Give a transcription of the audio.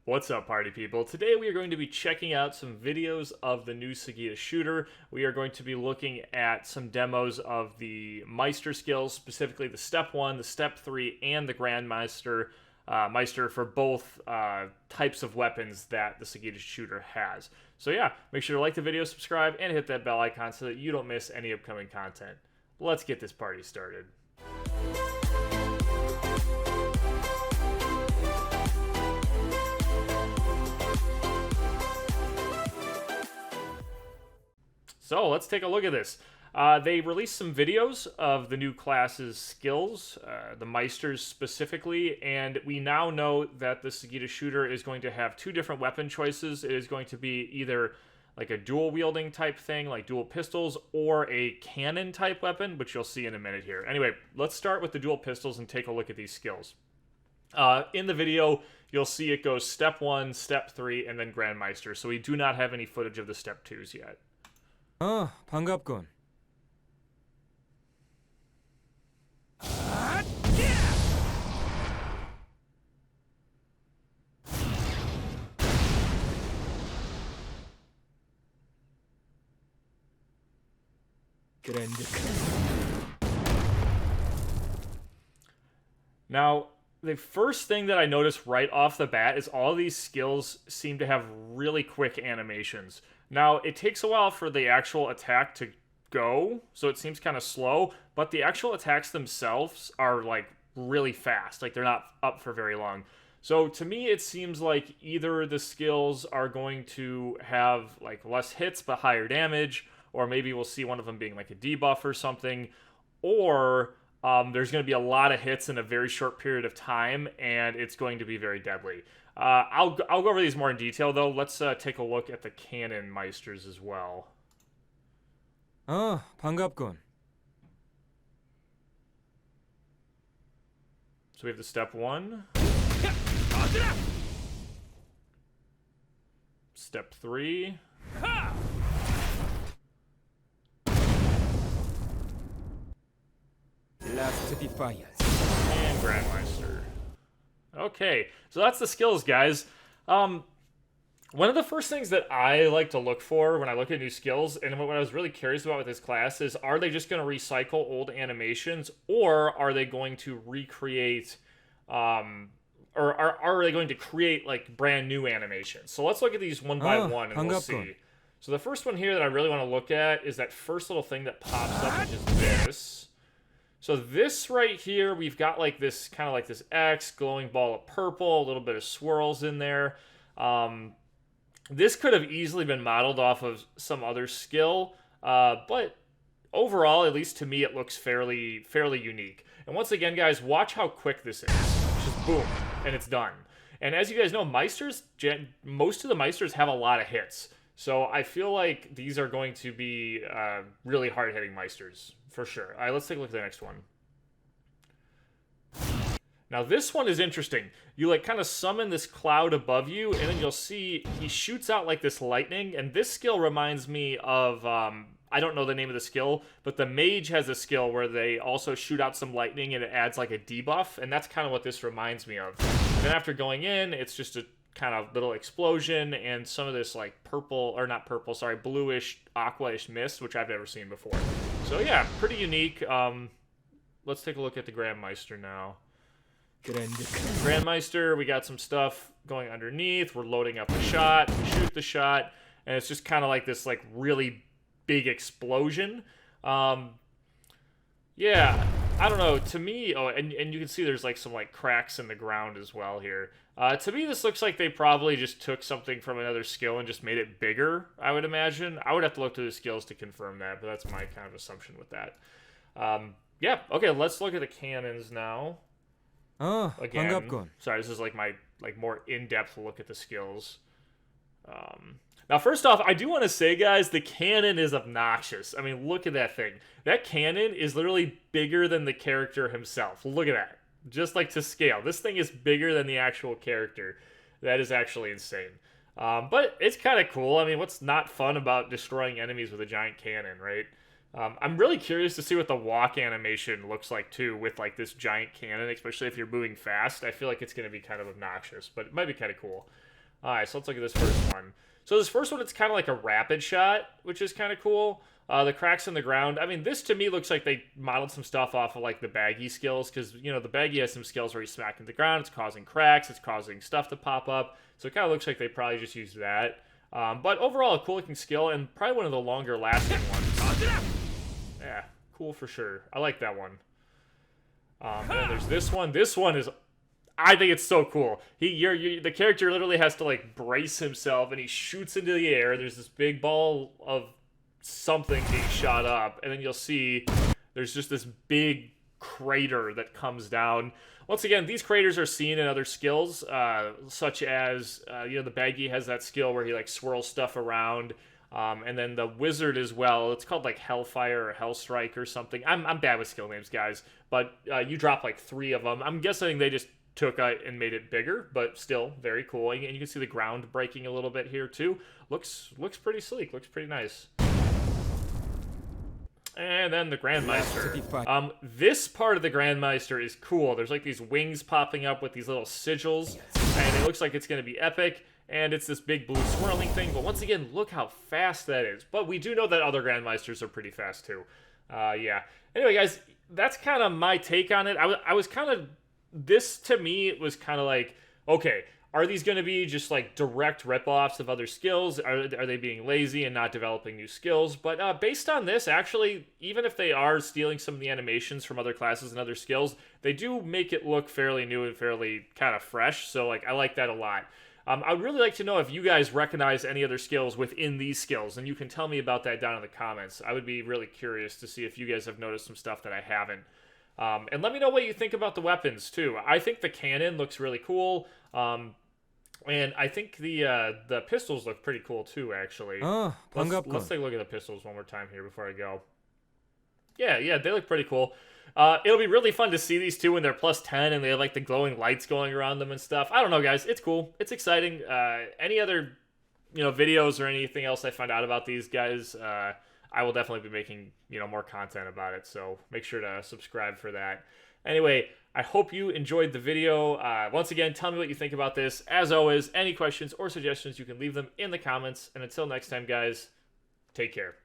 What's up, party people? Today we are going to be checking out some videos of the new Segita Shooter. We are going to be looking at some demos of the Meister skills, specifically the Step 1, the Step 3, and the Grandmeister Meister for both types of weapons that the Segita Shooter has. So yeah, make sure to like the video, subscribe, and hit that bell icon so that you don't miss any upcoming content. Let's get this party started. So let's take a look at this. They released some videos of the new class's skills, the Meisters specifically, and we now know that the Segita Shooter is going to have two different weapon choices. It is going to be either like a dual wielding type thing, like dual pistols, or a cannon type weapon, which you'll see in a minute here. Anyway, let's start with the dual pistols and take a look at these skills. In the video, you'll see it goes Step 1, Step 3, and then Grandmeister, so we do not have any footage of the Step 2s yet. 반갑군. Now, the first thing that I noticed right off the bat is all these skills seem to have really quick animations. Now, it takes a while for the actual attack to go, so it seems kind of slow, but the actual attacks themselves are, like, really fast. Like, they're not up for very long. So, to me, it seems like either the skills are going to have, like, less hits but higher damage, or maybe we'll see one of them being, like, a debuff or something, or there's going to be a lot of hits in a very short period of time, and it's going to be very deadly. I'll go over these more in detail, though. Let's take a look at the Cannon Meisters as well. 반갑군. So we have the Step 1. Step 3. Last defiance. And Grandmeister. Okay, so that's the skills, guys. One of the first things that I like to look for when I look at new skills, and what I was really curious about with this class is, are they just going to recycle old animations, or are they going to recreate, or are they going to create, like, brand new animations? So let's look at these one by one, and we'll see. So the first one here that I really want to look at is that first little thing that pops up, which is this. So this right here, we've got like this kind of like this X, glowing ball of purple, a little bit of swirls in there. This could have easily been modeled off of some other skill, but overall, at least to me, it looks fairly unique. And once again, guys, watch how quick this is. Just boom, and it's done. And as you guys know, Meisters, most of the Meisters have a lot of hits. So I feel like these are going to be really hard-hitting Meisters, for sure. All right, let's take a look at the next one. Now this one is interesting. You like kind of summon this cloud above you, and then you'll see he shoots out like this lightning, and this skill reminds me of, I don't know the name of the skill, but the mage has a skill where they also shoot out some lightning and it adds like a debuff, and that's kind of what this reminds me of. And then after going in, it's just a kind of little explosion and some of this like purple, or not purple, sorry, bluish, aqua-ish mist, which I've never seen before. So yeah, pretty unique. Let's take a look at the Grandmeister now. Grandmeister, we got some stuff going underneath. We're loading up a shot. We shoot the shot, and it's just kind of like this like really big explosion. Yeah, I don't know. To me, oh, and you can see there's like some like cracks in the ground as well here. To me, this looks like they probably just took something from another skill and just made it bigger, I would imagine. I would have to look to the skills to confirm that, but that's my kind of assumption with that. Yeah, okay, let's look at the cannons now. Again, 반갑군. sorry, this is like my more in-depth look at the skills. Now, first off, I do want to say, guys, the cannon is obnoxious. I mean, look at that thing. That cannon is literally bigger than the character himself. Look at that. Just like to scale. This thing is bigger than the actual character. That is actually insane. But it's kind of cool. I mean, what's not fun about destroying enemies with a giant cannon, right? I'm really curious to see what the walk animation looks like, too, with, like, this giant cannon, especially if you're moving fast. I feel like it's going to be kind of obnoxious, but it might be kind of cool. Alright, so let's look at this first one. So this first one, it's kind of like a rapid shot, which is kind of cool. The cracks in the ground. I mean, this to me looks like they modeled some stuff off of like the baggy skills, because, you know, the baggy has some skills where he's smacking the ground, it's causing cracks, it's causing stuff to pop up. So it kind of looks like they probably just used that. But overall, a cool looking skill, and probably one of the longer lasting ones. Yeah, cool for sure. I like that one. And there's this one. This one is, I think it's so cool. The character literally has to like brace himself, and he shoots into the air. There's this big ball of something being shot up, and then you'll see there's just this big crater that comes down. Once again, these craters are seen in other skills, such as, you know, the baggy has that skill where he like swirls stuff around, and then the wizard as well. It's called like Hellfire or Hellstrike or something. I'm bad with skill names, guys, but you drop like 3 of them. I'm guessing they just took and made it bigger, but still very cool. And you can see the ground breaking a little bit here too. Looks pretty sleek. Looks pretty nice. And then the Grandmeister. This part of the Grandmeister is cool. There's like these wings popping up with these little sigils, and it looks like it's going to be epic. And it's this big blue swirling thing. But once again, look how fast that is. But we do know that other Grandmeisters are pretty fast too. Yeah. Anyway, guys, that's kind of my take on it. I was kind of, this to me, it was kind of like, okay, are these going to be just like direct rip-offs of other skills? Are they being lazy and not developing new skills? But based on this, actually, even if they are stealing some of the animations from other classes and other skills, they do make it look fairly new and fairly kind of fresh. So like, I like that a lot. I'd really like to know if you guys recognize any other skills within these skills, and you can tell me about that down in the comments. I would be really curious to see if you guys have noticed some stuff that I haven't. And let me know what you think about the weapons too. I think the cannon looks really cool. And I think the pistols look pretty cool too, actually. Let's take a look at the pistols one more time here before I go. Yeah, they look pretty cool. It'll be really fun to see these two when they're plus 10 and they have like the glowing lights going around them and stuff. I don't know, guys. It's cool. It's exciting. Any other, videos or anything else I find out about these guys, I will definitely be making, more content about it. So make sure to subscribe for that. Anyway, I hope you enjoyed the video. Once again, tell me what you think about this. As always, any questions or suggestions, you can leave them in the comments. And until next time, guys, take care.